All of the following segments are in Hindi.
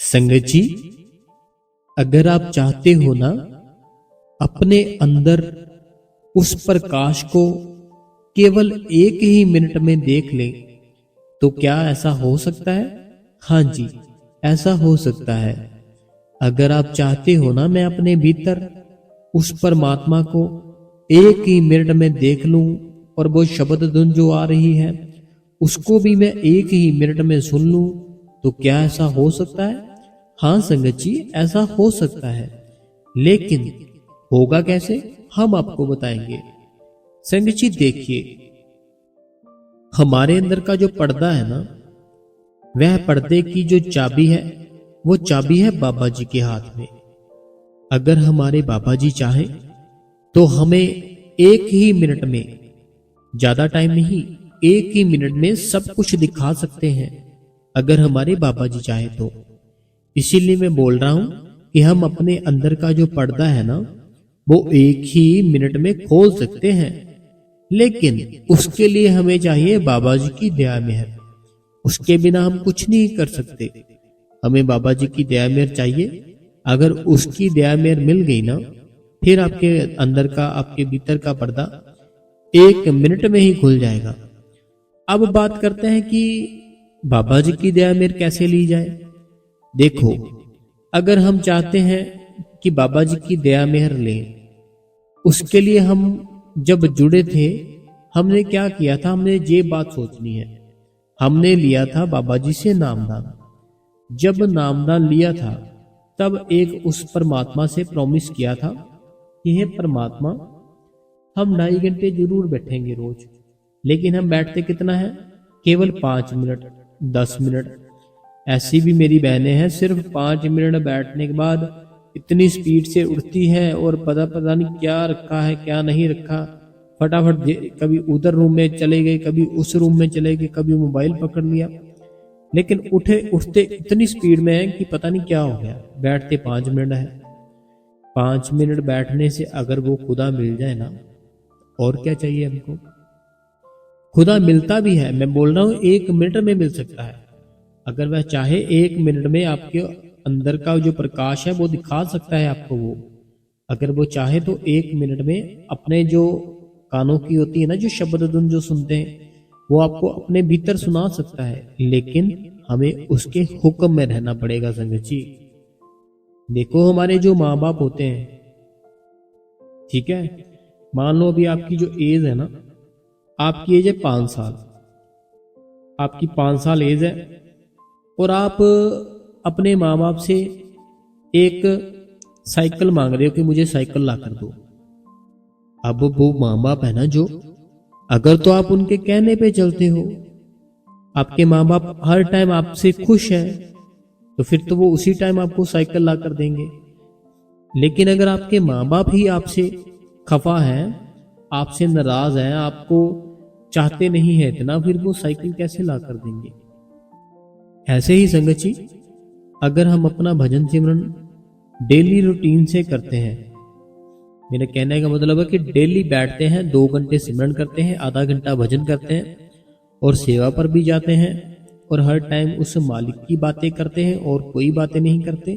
संगत जी, अगर आप चाहते हो ना अपने अंदर उस प्रकाश को केवल एक ही मिनट में देख लें, तो क्या ऐसा हो सकता है? हाँ जी, ऐसा हो सकता है। अगर आप चाहते हो ना मैं अपने भीतर उस परमात्मा को एक ही मिनट में देख लूं और वो शब्द धुन जो आ रही है उसको भी मैं एक ही मिनट में सुन लूं, तो क्या ऐसा हो सकता है? हाँ संगत जी, ऐसा हो सकता है। लेकिन होगा कैसे, हम आपको बताएंगे। संगत जी देखिए, हमारे अंदर का जो पर्दा है ना, वह पर्दे की जो चाबी है वो चाबी है बाबा जी के हाथ में। अगर हमारे बाबा जी चाहें तो हमें एक ही मिनट में, ज्यादा टाइम नहीं, एक ही मिनट में सब कुछ दिखा सकते हैं अगर हमारे बाबा जी चाहे तो। इसीलिए मैं बोल रहा हूं कि हम अपने अंदर का जो पर्दा है ना वो एक ही मिनट में खोल सकते हैं। लेकिन उसके लिए हमें चाहिए बाबा जी की दया मेहर। उसके बिना हम कुछ नहीं कर सकते। हमें बाबा जी की दया मेहर चाहिए। अगर उसकी दया मेहर मिल गई ना, फिर आपके अंदर का, आपके भीतर का पर्दा एक मिनट में ही खुल जाएगा। अब बात करते हैं कि बाबा जी की दया मेहर कैसे ली जाए। देखो, अगर हम चाहते हैं कि बाबा जी की दया मेहर लें, उसके लिए हम जब जुड़े थे हमने क्या किया था, हमने ये बात सोचनी है। हमने लिया था बाबा जी से नामदान। जब नामदान लिया था तब एक उस परमात्मा से प्रॉमिस किया था कि हे परमात्मा, हम 2.5 घंटे जरूर बैठेंगे रोज, लेकिन हम बैठते कितना है? केवल 5 मिनट, 10 मिनट। ऐसी भी मेरी बहनें हैं, सिर्फ 5 मिनट बैठने के बाद इतनी स्पीड से उठती है और पता नहीं क्या रखा है क्या नहीं रखा, फटाफट कभी उधर रूम में चले गए, कभी उस रूम में चले गए, कभी मोबाइल पकड़ लिया। लेकिन उठते इतनी स्पीड में है कि पता नहीं क्या हो गया। बैठते 5 मिनट है। 5 मिनट बैठने से अगर वो खुदा मिल जाए ना, और क्या चाहिए हमको। खुदा मिलता भी है, मैं बोल रहा हूं 1 मिनट में मिल सकता है। अगर वह चाहे 1 मिनट में आपके अंदर का जो प्रकाश है वो दिखा सकता है आपको। वो अगर वो चाहे तो 1 मिनट में अपने जो कानों की होती है ना, जो शब्द धुन जो सुनते हैं, वो आपको अपने भीतर सुना सकता है। लेकिन हमें उसके हुक्म में रहना पड़ेगा संगत जी। देखो, हमारे जो माँ बाप होते हैं, ठीक है, मान लो अभी आपकी जो एज है ना, आपकी एज है 5 साल, आपकी 5 साल एज है और आप अपने माँ बाप से एक साइकिल मांग रहे हो कि मुझे साइकिल ला कर दो। अब वो माँ बाप है ना जो, अगर तो आप उनके कहने पे चलते हो, आपके माँ बाप हर टाइम आपसे खुश हैं, तो फिर तो वो उसी टाइम आपको साइकिल ला कर देंगे। लेकिन अगर आपके माँ बाप ही आपसे खफा हैं, आपसे नाराज हैं, आपको चाहते नहीं है इतना, फिर वो साइकिल कैसे ला कर देंगे। ऐसे ही संगत जी, अगर हम अपना भजन सिमरन डेली रूटीन से करते हैं, मेरे कहने का मतलब है कि डेली बैठते हैं, 2 घंटे सिमरन करते हैं, आधा घंटा भजन करते हैं और सेवा पर भी जाते हैं और हर टाइम उस मालिक की बातें करते हैं और कोई बातें नहीं करते,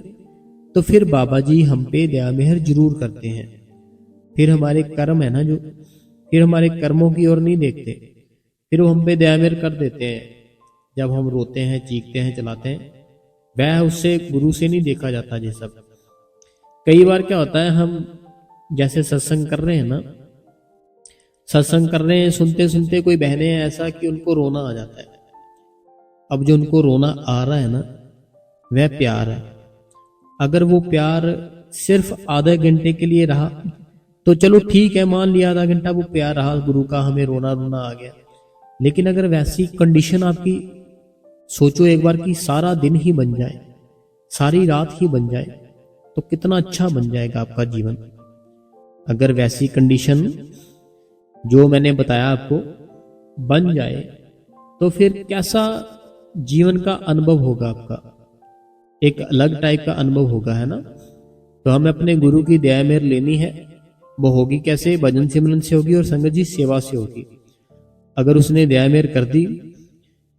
तो फिर बाबा जी हम पे दया मेहर जरूर करते हैं। फिर हमारे कर्म है ना जो, फिर हमारे कर्मों की ओर नहीं देखते, फिर वो हम पे दया मेहर कर देते हैं। जब हम रोते हैं, चीखते हैं, चलाते हैं, वह उससे गुरु से नहीं देखा जाता। ये सब कई बार क्या होता है, हम जैसे सत्संग कर रहे हैं ना, सत्संग कर रहे हैं, सुनते सुनते कोई बहनें हैं ऐसा कि उनको रोना आ जाता है। अब जो उनको रोना आ रहा है ना, वह प्यार है। अगर वो प्यार सिर्फ आधे घंटे के लिए रहा तो चलो ठीक है, मान लिया आधा घंटा वो प्यार रहा गुरु का, हमें रोना रोना आ गया। लेकिन अगर वैसी कंडीशन आपकी, सोचो एक बार कि सारा दिन ही बन जाए, सारी रात ही बन जाए, तो कितना अच्छा बन जाएगा आपका जीवन। अगर वैसी कंडीशन जो मैंने बताया आपको बन जाए, तो फिर कैसा जीवन का अनुभव होगा आपका। एक अलग टाइप का अनुभव होगा, है ना। तो हमें अपने गुरु की दया मेहर लेनी है। वो होगी कैसे? भजन सिमरन से होगी और संगत जी सेवा से होगी। अगर उसने दया मेहर कर दी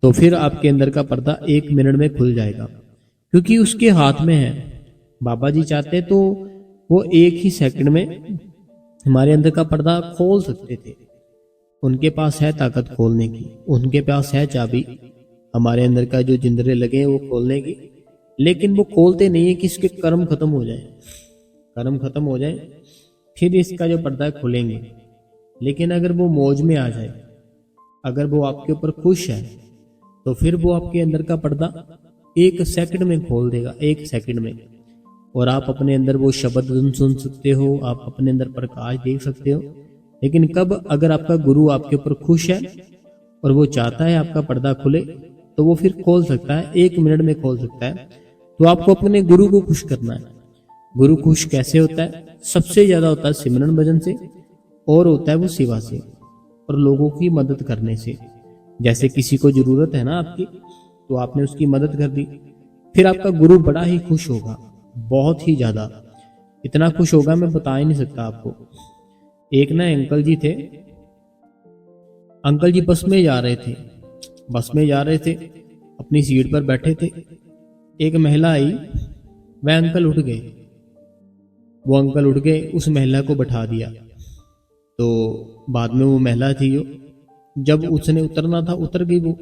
तो फिर आपके अंदर का पर्दा 1 मिनट में खुल जाएगा। क्योंकि उसके हाथ में है। बाबा जी चाहते तो वो एक ही सेकंड में हमारे अंदर का पर्दा खोल सकते थे। उनके पास है ताकत खोलने की, उनके पास है चाबी हमारे अंदर का जो जिंदरे लगे हैं वो खोलने की, लेकिन वो खोलते नहीं है कि इसके कर्म खत्म हो जाए। कर्म खत्म हो जाए फिर इसका जो पर्दा है खोलेंगे। लेकिन अगर वो मौज में आ जाए, अगर वो आपके ऊपर खुश है, तो फिर वो आपके अंदर का पर्दा एक सेकंड में खोल देगा, एक सेकंड में। और आप अपने अंदर वो शब्द सुन सकते हो, आप अपने अंदर प्रकाश देख सकते हो। लेकिन कब, अगर आपका गुरु आपके ऊपर खुश है और वो चाहता है आपका पर्दा खुले, तो वो फिर खोल सकता है, 1 मिनट में खोल सकता है। तो आपको अपने गुरु को खुश करना है। गुरु खुश कैसे होता है? सबसे ज्यादा होता है सिमरन भजन से, और होता है वो सेवा से और लोगों की मदद करने से। जैसे किसी को जरूरत है ना आपकी, तो आपने उसकी मदद कर दी, फिर आपका गुरु बड़ा ही खुश होगा, बहुत ही ज्यादा। इतना खुश होगा मैं बता ही नहीं सकता आपको। एक ना अंकल जी थे, अंकल जी बस में जा रहे थे, बस में जा रहे थे, अपनी सीट पर बैठे थे। एक महिला आई, वह अंकल उठ गए, वो अंकल उठ गए, उस महिला को बैठा दिया। तो बाद में वो महिला थी जो, जब उसने उतरना था उतर गई वो,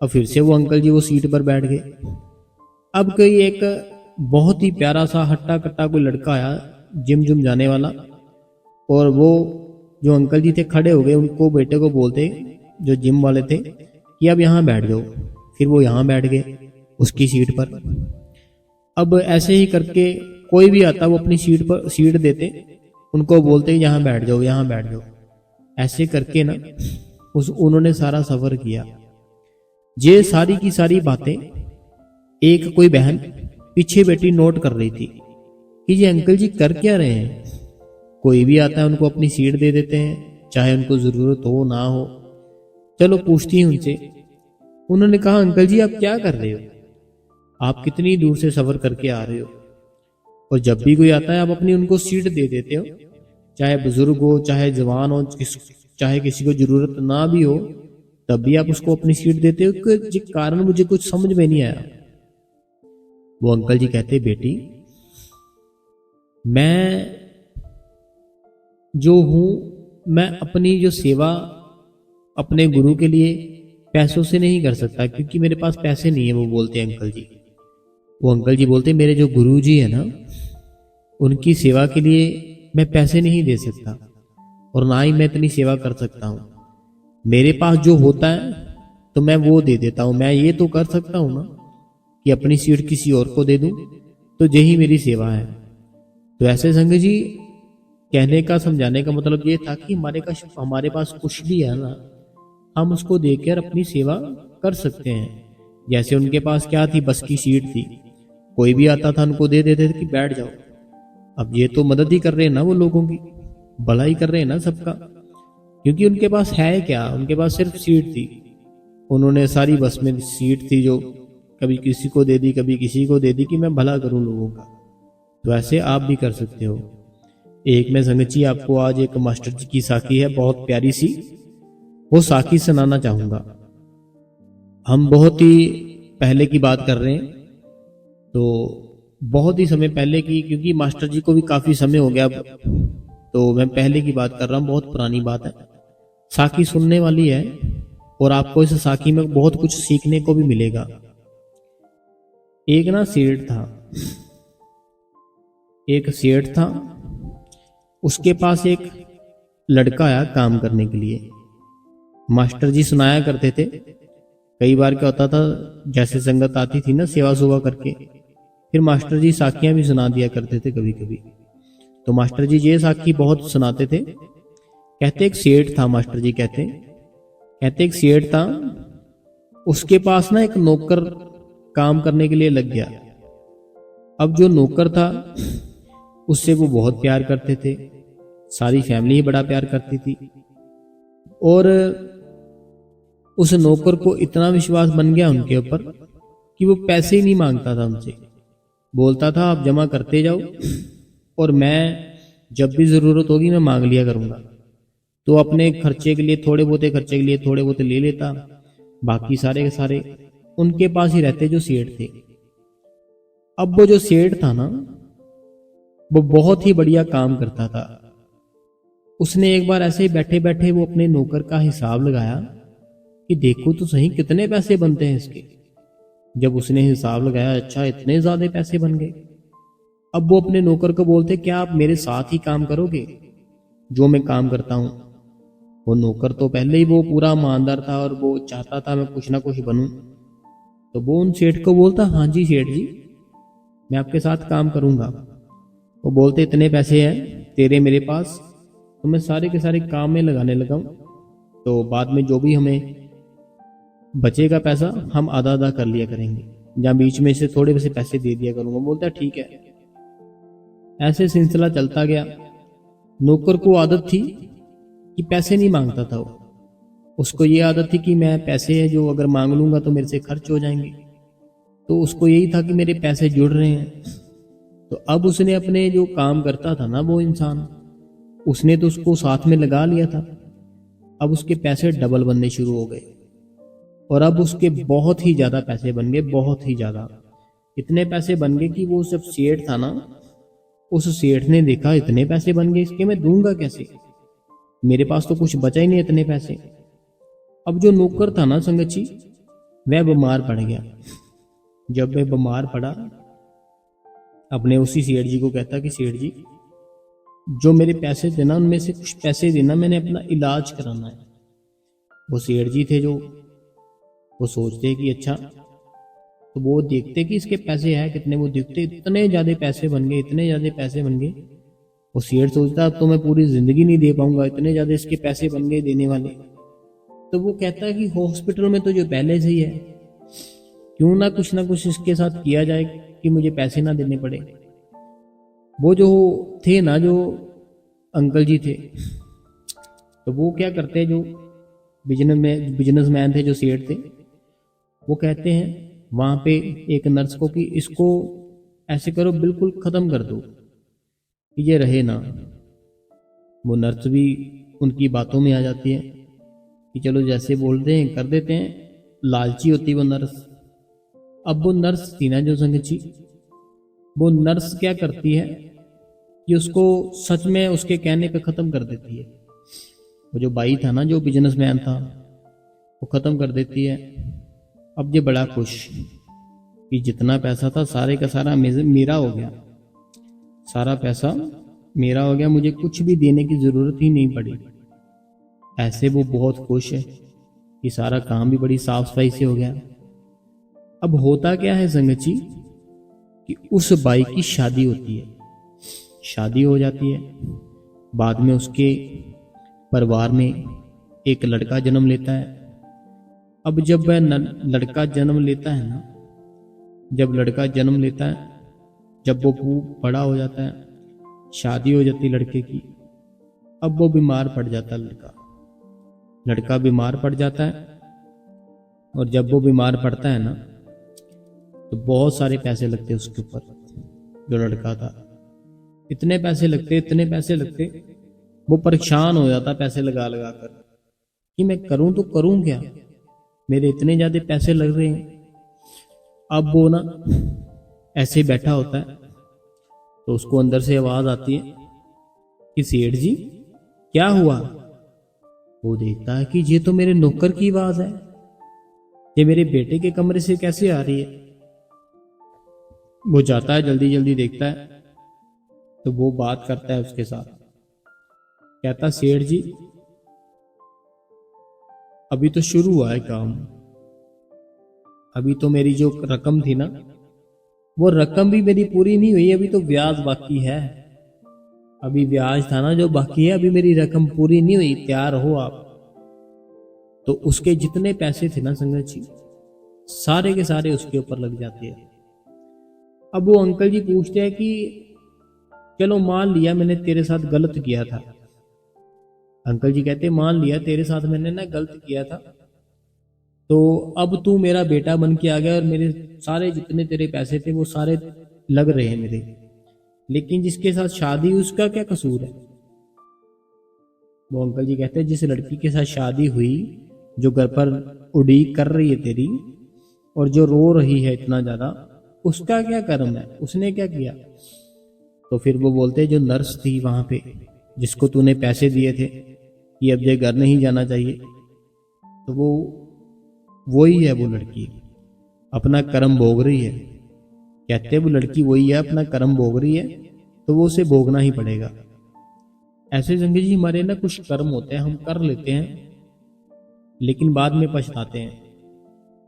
और फिर से वो अंकल जी वो सीट पर बैठ गए। अब कोई एक बहुत ही प्यारा सा हट्टा कट्टा कोई लड़का आया, जिम जाने वाला, और वो जो अंकल जी थे खड़े हो गए, उनको बेटे को बोलते जो जिम वाले थे कि अब यहाँ बैठ जाओ। फिर वो यहाँ बैठ गए उसकी सीट पर। अब ऐसे ही करके कोई भी आता वो अपनी सीट पर सीट देते, उनको बोलते यहाँ बैठ जाओ, यहाँ बैठ जाओ। ऐसे करके ना उन्होंने सारा सफर किया। ये सारी की सारी बातें एक कोई बहन पीछे बैठी नोट कर रही थी कि ये अंकल जी कर क्या रहे हैं। कोई भी आता है उनको अपनी सीट दे देते हैं, चाहे उनको जरूरत हो ना हो। चलो पूछती हूँ उनसे। उन्होंने कहा अंकल जी आप क्या कर रहे हो, आप कितनी दूर से सफर करके आ रहे हो, और जब भी कोई आता है आप अपनी उनको सीट दे देते हो, चाहे बुजुर्ग हो चाहे जवान हो, चाहे किसी को जरूरत ना भी हो, तब भी आप उसको अपनी सीट देते हो। जिस कारण मुझे कुछ समझ में नहीं आया। वो अंकल जी कहते बेटी, मैं जो हूं, मैं अपनी जो सेवा अपने गुरु के लिए पैसों से नहीं कर सकता, क्योंकि मेरे पास पैसे नहीं है। वो बोलते अंकल जी, वो अंकल जी बोलते मेरे जो गुरु जी है ना, उनकी सेवा के लिए मैं पैसे नहीं दे सकता, और ना ही मैं इतनी सेवा कर सकता हूँ। मेरे पास जो होता है तो मैं वो दे देता हूँ। मैं ये तो कर सकता हूँ ना कि अपनी सीट किसी और को दे दूं, तो यही मेरी सेवा है। तो ऐसे संग जी कहने का, समझाने का मतलब ये था कि हमारे पास कुछ भी है ना, हम उसको देकर अपनी सेवा कर सकते हैं। जैसे उनके पास क्या थी, बस की सीट थी, कोई भी आता था उनको दे देते थे कि बैठ जाओ। अब ये तो मदद ही कर रहे हैं ना, वो लोगों की भलाई कर रहे हैं ना सबका, क्योंकि उनके पास है क्या, उनके पास सिर्फ सीट थी। उन्होंने सारी बस में सीट थी जो कभी किसी को दे दी, कभी किसी को दे दी कि मैं भला करूं लोगों का। तो ऐसे आप भी कर सकते हो। एक मैं संगत जी आपको आज एक मास्टर जी की साखी है, बहुत प्यारी सी, वो साखी सुनाना चाहूंगा। हम बहुत ही पहले की बात कर रहे हैं, तो बहुत ही समय पहले की, क्योंकि मास्टर जी को भी काफी समय हो गया, तो मैं पहले की बात कर रहा हूँ, बहुत पुरानी बात है। साखी सुनने वाली है और आपको इस साखी में बहुत कुछ सीखने को भी मिलेगा। एक ना सेठ था, एक सेठ था, उसके पास एक लड़का आया काम करने के लिए। मास्टर जी सुनाया करते थे। कई बार क्या होता था, जैसे संगत आती थी ना सेवा सुवा करके, फिर मास्टर जी साखियां भी सुना दिया करते थे कभी कभी। तो मास्टर जी ये साखी बहुत सुनाते थे। कहते एक सेठ था, मास्टर जी कहते एक सेठ था, उसके पास ना एक नौकर काम करने के लिए लग गया। अब जो नौकर था उससे वो बहुत प्यार करते थे, सारी फैमिली ही बड़ा प्यार करती थी, और उस नौकर को इतना विश्वास बन गया उनके ऊपर कि वो पैसे ही नहीं मांगता था उनसे। बोलता था आप जमा करते जाओ और मैं जब भी जरूरत होगी मैं मांग लिया करूंगा। तो अपने खर्चे के लिए, थोड़े बहुते खर्चे के लिए थोड़े बहुते ले लेता, बाकी सारे के सारे उनके पास ही रहते जो सेठ थे। अब वो जो सेठ था ना, वो बहुत ही बढ़िया काम करता था। उसने एक बार ऐसे ही बैठे बैठे वो अपने नौकर का हिसाब लगाया कि देखो तो सही कितने पैसे बनते हैं इसके। जब उसने हिसाब लगाया, अच्छा इतने ज्यादा पैसे बन गए। अब वो अपने नौकर को बोलते, क्या आप मेरे साथ ही काम करोगे जो मैं काम करता हूं? वो नौकर तो पहले ही वो पूरा ईमानदार था और वो चाहता था मैं कुछ ना कुछ बनूं। तो वो उन सेठ को बोलता, हाँ जी सेठ जी, मैं आपके साथ काम करूंगा। वो बोलते, इतने पैसे हैं तेरे मेरे पास, तो मैं सारे के सारे काम में लगाने लगा हूं, तो बाद में जो भी हमें बचेगा पैसा हम आधा आधा कर लिया करेंगे, या बीच में से थोड़े से पैसे दे दिया करूंगा। बोलता ठीक है। ऐसे सिलसिला चलता गया। नौकर को आदत थी कि पैसे नहीं मांगता था वो। उसको ये आदत थी कि मैं पैसे है जो अगर मांग लूंगा तो मेरे से खर्च हो जाएंगे। तो उसको यही था कि मेरे पैसे जुड़ रहे हैं। तो अब उसने अपने जो काम करता था ना वो इंसान, उसने तो उसको साथ में लगा लिया था। अब उसके पैसे डबल बनने शुरू हो गए और अब उसके बहुत ही ज्यादा पैसे बन गए, बहुत ही ज्यादा। इतने पैसे बन गए कि वो जब सेठ था ना, उस सेठ ने देखा इतने पैसे बन गए, इसके मैं दूंगा कैसे, मेरे पास तो कुछ बचा ही नहीं इतने पैसे। अब जो नौकर था ना संगत जी, वह बीमार पड़ गया। जब वह बीमार पड़ा, अपने उसी सेठ जी को कहता कि सेठ जी, जो मेरे पैसे थे ना उनमें से कुछ पैसे देना, मैंने अपना इलाज कराना है। वो सेठ जी थे जो वो सोचते कि अच्छा, तो वो देखते कि इसके पैसे है कितने, वो देखते इतने ज्यादा पैसे बन गए, इतने ज्यादा पैसे बन गए। वो सेठ सोचता अब तो मैं पूरी जिंदगी नहीं दे पाऊंगा, इतने ज्यादा इसके पैसे बन गए देने वाले। तो वो कहता है कि हॉस्पिटल में तो जो पहले से ही है, क्यों ना कुछ इसके साथ किया जाए कि मुझे पैसे ना देने पड़े। वो जो थे ना, जो अंकल जी थे, तो वो क्या करते, जो बिजनेसमैन थे, जो सेठ थे, वो कहते हैं वहां पे एक नर्स को कि इसको ऐसे करो, बिल्कुल खत्म कर दो कि ये रहे ना। वो नर्स भी उनकी बातों में आ जाती है कि चलो जैसे बोलते हैं कर देते हैं, लालची होती वो नर्स। अब वो नर्स थी ना जो संगत जी, वो नर्स क्या करती है कि उसको सच में उसके कहने पे खत्म कर देती है। वो जो भाई था ना, जो बिजनेसमैन था, वो खत्म कर देती है। अब ये बड़ा खुश कि जितना पैसा था सारे का सारा मेरा हो गया, सारा पैसा मेरा हो गया, मुझे कुछ भी देने की जरूरत ही नहीं पड़ी। ऐसे वो बहुत खुश है कि सारा काम भी बड़ी साफ सफाई से हो गया। अब होता क्या है संगत जी कि उस बाई की शादी होती है, शादी हो जाती है। बाद में उसके परिवार में एक लड़का जन्म लेता है। अब जब वह लड़का जन्म लेता है ना, जब लड़का जन्म लेता है, जब वो बड़ा हो जाता है, शादी हो जाती लड़के की, अब वो बीमार पड़ जाता है। लड़का बीमार पड़ जाता है, और जब वो बीमार पड़ता है ना, तो बहुत सारे पैसे लगते उसके ऊपर। जो लड़का था, इतने पैसे लगते, इतने पैसे लगते, वो परेशान हो जाता पैसे लगा लगा कर कि मैं करूं तो करूं क्या, मेरे इतने ज्यादा पैसे लग रहे हैं। अब वो ना ऐसे बैठा होता है, तो उसको अंदर से आवाज आती है कि सेठ जी क्या हुआ। वो देखता है कि ये तो मेरे नौकर की आवाज है, ये मेरे बेटे के कमरे से कैसे आ रही है। वो जाता है, जल्दी जल्दी देखता है, तो वो बात करता है उसके साथ, कहता सेठ जी अभी तो शुरू हुआ है काम, अभी तो मेरी जो रकम थी ना, वो रकम भी मेरी पूरी नहीं हुई, अभी तो ब्याज बाकी है। अभी ब्याज था ना जो बाकी है, अभी मेरी रकम पूरी नहीं हुई, तैयार हो आप। तो उसके जितने पैसे थे ना संगत जी, सारे के सारे उसके ऊपर लग जाते हैं। अब वो अंकल जी पूछते हैं कि चलो मान लिया मैंने तेरे साथ गलत किया था। अंकल जी कहते मान लिया तेरे साथ मैंने ना गलत किया था, तो अब तू मेरा बेटा बन के आ गया और मेरे सारे जितने तेरे पैसे थे वो सारे लग रहे हैं मेरे, लेकिन जिसके साथ शादी उसका क्या कसूर है। वो अंकल जी कहते हैं जिस लड़की के साथ शादी हुई, जो घर पर उड़ीक कर रही है तेरी, और जो रो रही है इतना ज्यादा, उसका क्या कर्म है, उसने क्या किया? तो फिर वो बोलते जो नर्स थी वहां पे, जिसको तूने पैसे दिए थे कि अब ये घर नहीं जाना चाहिए, तो वो ही है, वो लड़की अपना कर्म भोग रही है। कहते वो लड़की वही है, अपना कर्म भोग रही है, तो वो उसे भोगना ही पड़ेगा। ऐसे संजय जी हमारे ना कुछ कर्म होते हैं, हम कर लेते हैं लेकिन बाद में पछताते हैं।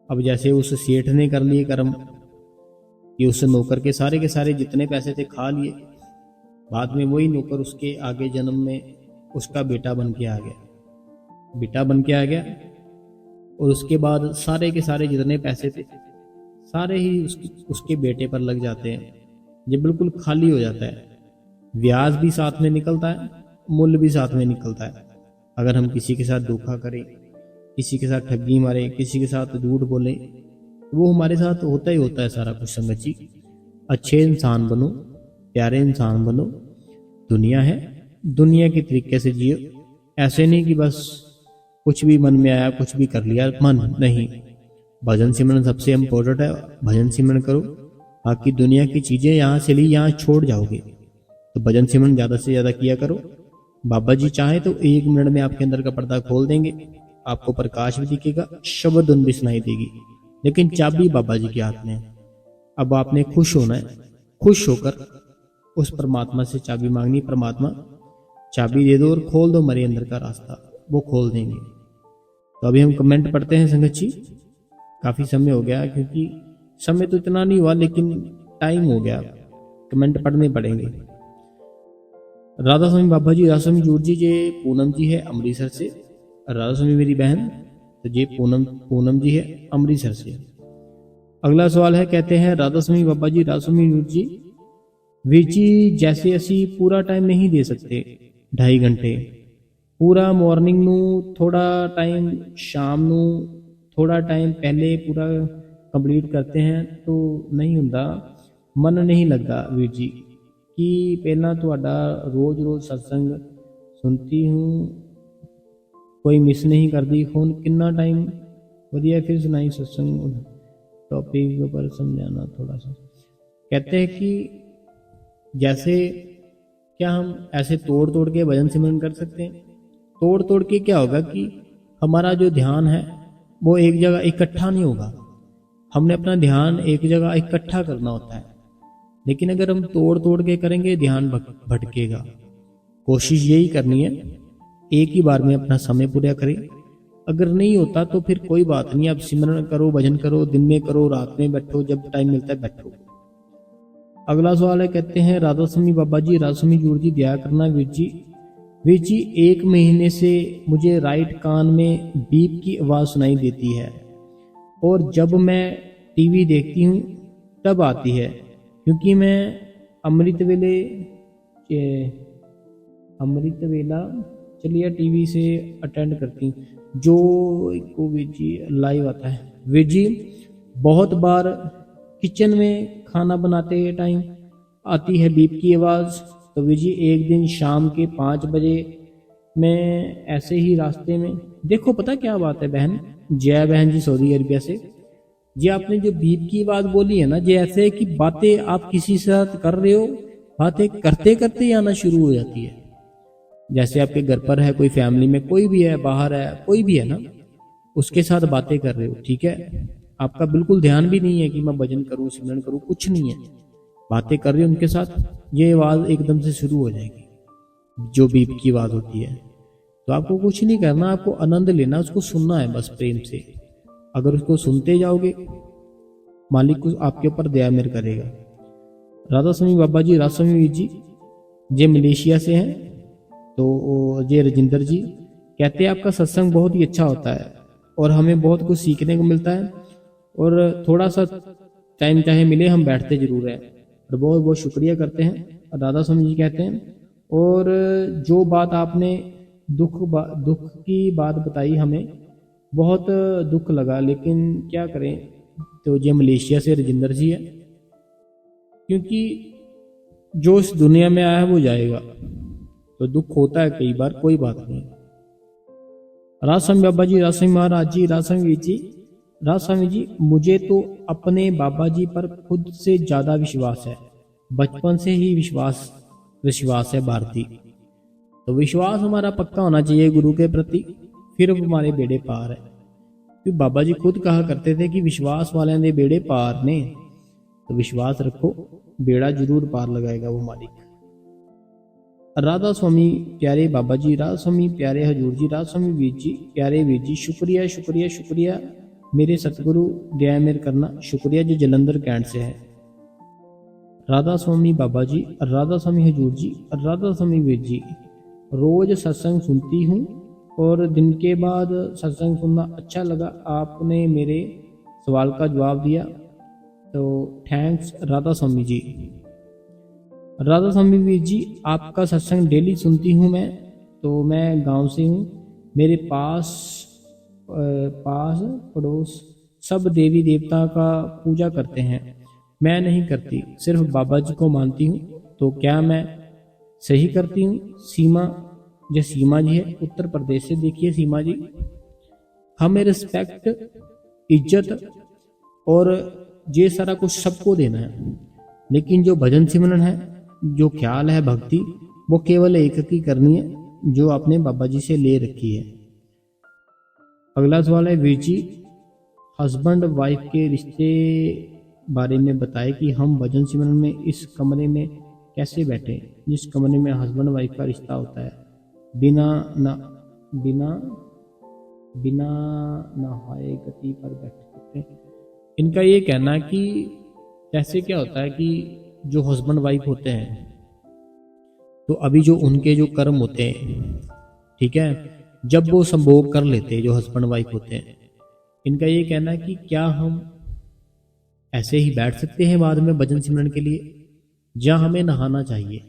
अब जैसे उस सेठ ने कर लिए कर्म कि उस नौकर के सारे जितने पैसे थे खा लिए, बाद में वही नौकर उसके आगे जन्म में उसका बेटा बन के आ गया, और उसके बाद सारे के सारे जितने पैसे थे सारे ही उसके बेटे पर लग जाते हैं। ये बिल्कुल खाली हो जाता है, ब्याज भी साथ में निकलता है, मूल्य भी साथ में निकलता है। अगर हम किसी के साथ धोखा करें, किसी के साथ ठगी मारे, किसी के साथ झूठ बोले, वो हमारे साथ होता ही होता है सारा कुछ। संगत जी, अच्छे इंसान बनो, प्यारे इंसान बनो। दुनिया है, दुनिया के तरीके से जियो। ऐसे नहीं कि बस कुछ भी मन में आया कुछ भी कर लिया, मन नहीं। भजन सिमरन सबसे इम्पोर्टेंट है, भजन सिमरन करो। बाकी दुनिया की चीजें यहाँ से ली यहाँ छोड़ जाओगे, तो भजन सिमरन ज्यादा से ज्यादा किया करो। बाबा जी चाहे तो 1 मिनट में आपके अंदर का पर्दा खोल देंगे, आपको प्रकाश भी दिखेगा, शब्द धुन भी सुनाई देगी, लेकिन चाबी बाबा जी के हाथ में है। अब आपने खुश होना है, खुश होकर उस परमात्मा से चाबी मांगनी। परमात्मा चाबी दे दो और खोल दो मेरे अंदर का रास्ता, वो खोल देंगे। तो अभी हम कमेंट पढ़ते हैं संगत जी। काफी समय हो गया, क्योंकि समय तो इतना नहीं हुआ लेकिन टाइम हो गया, कमेंट पढ़ने पड़ेंगे। राधा स्वामी बाबा जी, राधा स्वामी जूर जी, ये पूनम जी है अमृतसर से। राधा स्वामी मेरी बहन, तो ये पूनम जी है अमृतसर से। अगला सवाल है, कहते हैं राधा स्वामी बाबा जी, राधा स्वामी जूर जी, वीर जी जैसे असी पूरा टाइम नहीं दे सकते 2.5 घंटे, पूरा मॉर्निंग नू थोड़ा टाइम, शाम नू थोड़ा टाइम पहले पूरा कंप्लीट करते हैं तो नहीं हुंदा, मन नहीं लगता वीर जी कि पहला तुहाडा रोज रोज सत्संग सुनती हूँ, कोई मिस नहीं करती, फोन कितना टाइम वधिया, फिर सुनाई सत्संग टॉपिक के ऊपर समझाना थोड़ा सा। कहते हैं कि जैसे क्या हम ऐसे तोड़ तोड़ के भजन सिमरन कर सकते हैं? तोड़ तोड़ के क्या होगा कि हमारा जो ध्यान है वो एक जगह इकट्ठा नहीं होगा। हमने अपना ध्यान एक जगह इकट्ठा करना होता है, लेकिन अगर हम तोड़ तोड़ के करेंगे ध्यान भटकेगा। कोशिश यही करनी है एक ही बार में अपना समय पूरा करें। अगर नहीं होता तो फिर कोई बात नहीं, आप सिमरन करो, भजन करो, दिन में करो, रात में बैठो, जब टाइम मिलता है बैठो। अगला सवाल है, कहते हैं राधा स्वामी बाबा जी, राधा स्वामी जूर जी, दया करना वीर जी 1 महीने से मुझे राइट कान में बीप की आवाज सुनाई देती है, और जब मैं टीवी देखती हूँ तब आती है, क्योंकि मैं अमृत वेला चलिए टीवी से अटेंड करती हूँ, जो को वीर जी लाइव आता है। वीर जी बहुत बार किचन में खाना बनाते टाइम आती है बीप की आवाज़। तो वीर जी एक दिन शाम के 5 बजे मैं ऐसे ही रास्ते में, देखो पता क्या बात है बहन, जय बहन जी सऊदी अरबिया से जी, आपने जो बीप की बात बोली है ना, जी ऐसे है कि बातें आप किसी से साथ कर रहे हो, बातें करते करते ही आना शुरू हो जाती है। जैसे आपके घर पर है कोई, फैमिली में कोई भी है, बाहर है कोई भी है ना, उसके साथ बातें कर रहे हो, ठीक है, आपका बिल्कुल ध्यान भी नहीं है कि मैं भजन करूं, सिमरन करूं, कुछ नहीं है, बातें कर रहे हो उनके साथ, ये आवाज एकदम से शुरू हो जाएगी जो बीप की आवाज होती है। तो आपको कुछ नहीं करना, आपको आनंद लेना, उसको सुनना है बस प्रेम से। अगर उसको सुनते जाओगे मालिक को आपके ऊपर दया मेहर करेगा। राधा स्वामी बाबा जी, राधा स्वामी वीर जी, ये मलेशिया से हैं। तो ये राजिंदर जी कहते हैं आपका सत्संग बहुत ही अच्छा होता है और हमें बहुत कुछ सीखने को मिलता है, और थोड़ा सा टाइम चाहे मिले हम बैठते जरूर है, और बहुत बहुत शुक्रिया करते हैं। राधा स्वामी जी कहते हैं, और जो बात आपने दुख की बात बताई हमें बहुत दुख लगा, लेकिन क्या करें। तो ये मलेशिया से राजिंदर जी है, क्योंकि जो इस दुनिया में आया है वो जाएगा, तो दुख होता है कई बार, कोई बात नहीं। राजस्वामी बाबा जी, राजस्वामी महाराज जी, राजस्वामी वीर जी राज स्वामी जी, मुझे तो अपने बाबा जी पर खुद से ज्यादा विश्वास है। बचपन से ही विश्वास विश्वास है भारती। तो विश्वास हमारा पक्का होना चाहिए गुरु के प्रति, फिर वो हमारे बेड़े पार है। क्योंकि बाबा जी खुद कहा करते थे कि विश्वास वाले ने बेड़े पार ने। तो विश्वास रखो, बेड़ा जरूर पार लगाएगा वो मालिक। राधा स्वामी प्यारे बाबा जी, राधा स्वामी प्यारे हजूर जी, राधा स्वामी वीर जी प्यारे वीर जी, शुक्रिया शुक्रिया शुक्रिया मेरे सतगुरु, दया मेर करना, शुक्रिया जो जलंधर कैंट से है। राधा स्वामी बाबा जी, राधा स्वामी हजूर जी, राधा स्वामी वीर जी, रोज सत्संग सुनती हूँ और दिन के बाद सत्संग सुनना अच्छा लगा। आपने मेरे सवाल का जवाब दिया, तो थैंक्स राधा स्वामी जी। राधा स्वामी वीर जी, आपका सत्संग डेली सुनती हूँ मैं। तो मैं गांव से हूँ, मेरे पास पड़ोस सब देवी देवता का पूजा करते हैं। मैं नहीं करती, सिर्फ बाबा जी को मानती हूँ। तो क्या मैं सही करती हूँ? सीमा, जो सीमा जी है उत्तर प्रदेश से, देखिए सीमा जी, हमें रिस्पेक्ट, इज्जत और ये सारा कुछ सबको देना है, लेकिन जो भजन सिमरन है, जो ख्याल है, भक्ति, वो केवल एक की करनी है जो आपने बाबा जी से ले रखी है। अगला सवाल है वीर जी, हस्बैंड वाइफ के रिश्ते बारे में बताए कि हम भजन सिमरन में इस कमरे में कैसे बैठे जिस कमरे में हस्बैंड वाइफ का रिश्ता होता है, बिना नहाए गति पर बैठ सकते हैं। इनका ये कहना है कि जैसे क्या होता है कि जो हस्बैंड वाइफ होते हैं, तो अभी जो उनके जो कर्म होते हैं, ठीक है, जब वो संभोग कर लेते हैं जो हस्बैंड वाइफ होते हैं, इनका ये कहना है कि क्या हम ऐसे ही बैठ सकते हैं बाद में भजन सिमरन के लिए, या हमें नहाना चाहिए।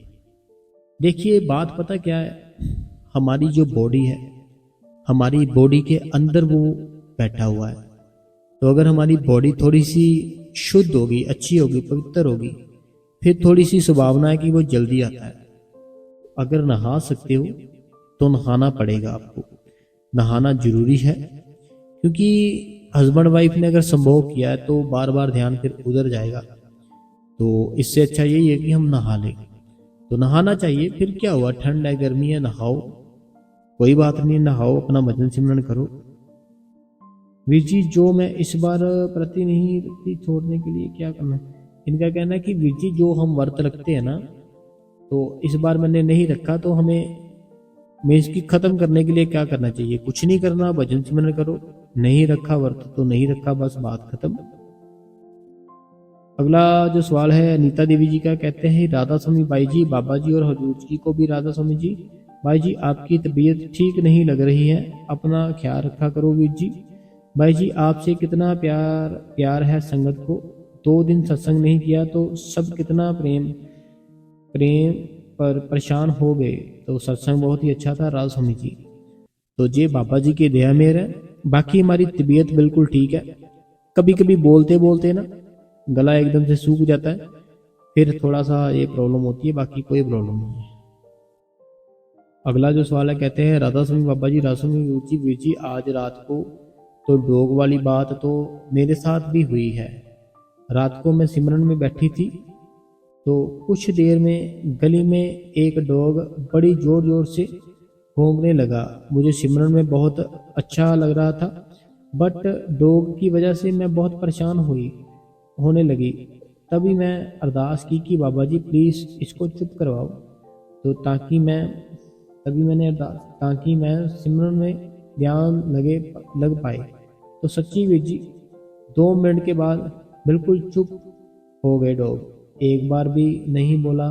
देखिए बात पता क्या है, हमारी जो बॉडी है, हमारी बॉडी के अंदर वो बैठा हुआ है। तो अगर हमारी बॉडी थोड़ी सी शुद्ध होगी, अच्छी होगी, पवित्र होगी, फिर थोड़ी सी संभावना है कि वो जल्दी आता है। अगर नहा सकते हो तो नहाना पड़ेगा आपको, नहाना जरूरी है। क्योंकि हस्बैंड वाइफ ने अगर संभोग किया है तो बार बार ध्यान फिर उधर जाएगा। तो इससे अच्छा यही है कि हम नहा लें। तो नहाना चाहिए, फिर क्या हुआ, ठंड है, गर्मी है, नहाओ, कोई बात नहीं, नहाओ, अपना भजन सिमरन करो। वीर जी, जो मैं इस बार प्रति नहीं रखती छोड़ने के लिए क्या करना? इनका कहना है कि वीर जी, जो हम व्रत रखते हैं ना, तो इस बार मैंने नहीं रखा, तो हमें मैं इसकी खत्म करने के लिए क्या करना चाहिए? कुछ नहीं करना, भजन सिमरन करो। नहीं रखा व्रत तो नहीं रखा, बस बात खत्म। अगला जो सवाल है अनीता देवी जी का, कहते हैं राधा स्वामी बाई जी, बाबा जी और हजूर जी को भी राधा स्वामी जी, भाई जी आपकी तबीयत ठीक नहीं लग रही है, अपना ख्याल रखा करो वीर जी। भाई जी आपसे कितना प्यार है संगत को, 2 दिन सत्संग नहीं किया तो सब कितना प्रेम पर परेशान हो गए। तो सत्संग बहुत ही अच्छा था राधा स्वामी जी। तो ये बाबा जी के दया मेहर है, बाकी हमारी तबीयत बिल्कुल ठीक है। कभी कभी बोलते बोलते ना गला एकदम से सूख जाता है, फिर थोड़ा सा ये प्रॉब्लम होती है, बाकी कोई प्रॉब्लम नहीं है। अगला जो सवाल है, कहते हैं राधा स्वामी बाबा जी, राधा स्वामी वीर जी, आज रात को तो डॉग वाली बात तो मेरे साथ भी हुई है। रात को मैं सिमरन में बैठी थी, तो कुछ देर में गली में एक डॉग बड़ी जोर जोर से भौंकने लगा। मुझे सिमरन में बहुत अच्छा लग रहा था, बट डॉग की वजह से मैं बहुत परेशान होने लगी। तभी मैं अरदास की कि बाबा जी प्लीज़ इसको चुप करवाओ, तो ताकि मैं सिमरन में ध्यान लग पाए। तो सच्ची वीर जी 2 मिनट के बाद बिल्कुल चुप हो गए डॉग, एक बार भी नहीं बोला।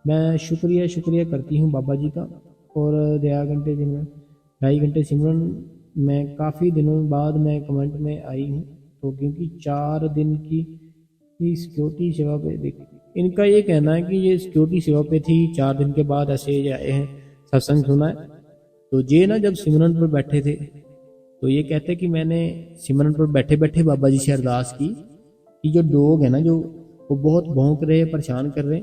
मैं शुक्रिया करती हूँ बाबा जी का। और 2.5 घंटे सिमरन में काफ़ी दिनों बाद मैं कमेंट में आई हूँ, तो क्योंकि 4 दिन की सिक्योरिटी सेवा पे देख, इनका ये कहना है कि ये सिक्योरिटी सेवा पे थी, 4 दिन के बाद ऐसे आए हैं, सत्संग सुना है। तो ये ना जब सिमरन पर बैठे थे, तो ये कहते कि मैंने सिमरन पर बैठे बैठे बाबा जी से अरदास की कि जो डॉग है ना, जो वो बहुत भौंक रहे, परेशान कर रहे,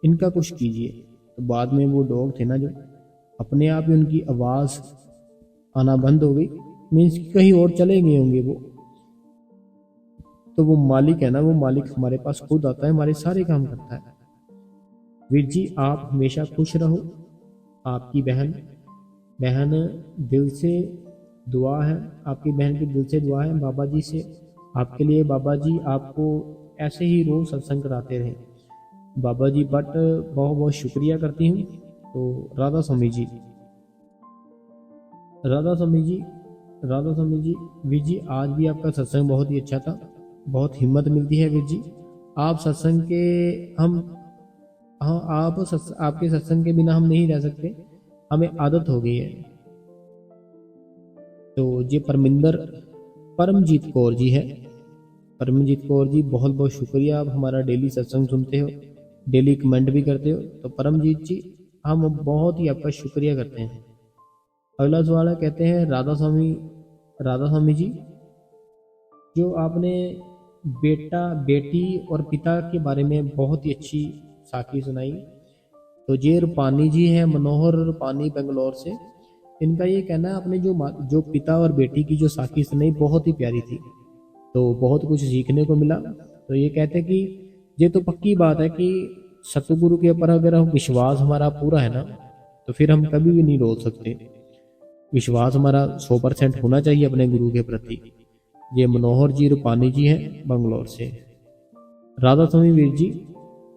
इनका कुछ कीजिए। तो बाद में वो डॉग थे ना, जो अपने आप ही उनकी आवाज़ आना बंद हो गई, मीन्स कि कहीं और चले गए होंगे वो। तो वो मालिक है ना, वो मालिक हमारे पास खुद आता है, हमारे सारे काम करता है। वीर जी आप हमेशा खुश रहो। आपकी बहन बहन दिल से दुआ है, आपकी बहन की दिल से दुआ है बाबा जी से आपके लिए। बाबा जी आपको ऐसे ही रोज सत्संग कराते रहे बाबा जी। बट बहुत बहुत शुक्रिया करती हूँ। तो राधा स्वामी जी, राधा स्वामी जी, राधा स्वामी जी, वीर जी आज भी आपका सत्संग बहुत ही अच्छा था, बहुत हिम्मत मिलती है वीर जी। आप सत्संग के हम हाँ आपके सत्संग के बिना हम नहीं रह सकते, हमें आदत हो गई है। तो ये परमजीत कौर जी है। परमजीत कौर जी बहुत बहुत शुक्रिया, आप हमारा डेली सत्संग सुनते हो, डेली कमेंट भी करते हो। तो परमजीत जी हम बहुत ही आपका शुक्रिया करते हैं। अगला सवाल है, कहते हैं राधा स्वामी जी, जो आपने बेटी और पिता के बारे में बहुत ही अच्छी साखी सुनाई। तो ये रूपानी जी है, मनोहर रूपानी बेंगलोर से। इनका ये कहना है आपने जो पिता और बेटी की जो साखी सुनाई बहुत ही प्यारी थी, तो बहुत कुछ सीखने को मिला। तो ये कहते हैं कि ये तो पक्की बात है कि सतगुरु के ऊपर अगर हम विश्वास हमारा पूरा है ना, तो फिर हम कभी भी नहीं रोल सकते। विश्वास हमारा 100% होना चाहिए अपने गुरु के प्रति। ये मनोहर जी रूपानी जी हैं बंगलौर से। राधा स्वामी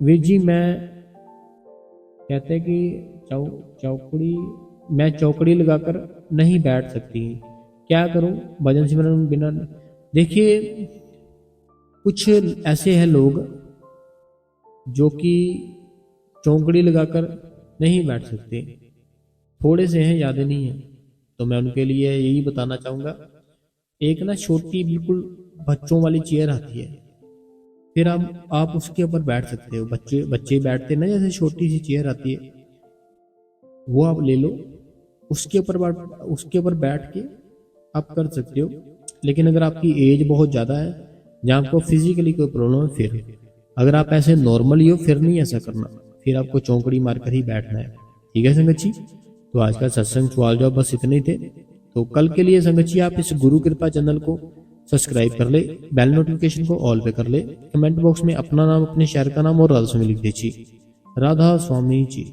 वीर जी मैं कहते हैं कि मैं चौकड़ी लगाकर नहीं बैठ सकती, क्या करूं भजन सिमरन बिना। देखिए कुछ ऐसे हैं लोग जो कि चौकड़ी लगाकर नहीं बैठ सकते, थोड़े से हैं, ज़्यादा नहीं है। तो मैं उनके लिए यही बताना चाहूँगा, एक ना छोटी बिल्कुल बच्चों वाली चेयर आती है, फिर आप उसके ऊपर बैठ सकते हो। बच्चे बैठते ना, जैसे छोटी सी चेयर आती है, वो आप ले लो, उसके ऊपर बैठ के आप कर सकते हो। लेकिन अगर आपकी एज बहुत ज़्यादा है या आपको फिजिकली कोई प्रॉब्लम है, फिर अगर आप ऐसे नॉर्मली हो फिर नहीं ऐसा करना, फिर आपको चौकड़ी मारकर ही बैठना है। ठीक है संगत जी, तो आज का सत्संग सवाल जवाब बस इतने ही थे। तो कल के लिए संगत जी आप इस गुरु कृपा चैनल को सब्सक्राइब कर ले, बेल नोटिफिकेशन को ऑल पे कर ले, कमेंट बॉक्स में अपना नाम, अपने शहर का नाम और राधा स्वामी लिख दीजिए। राधा स्वामी जी।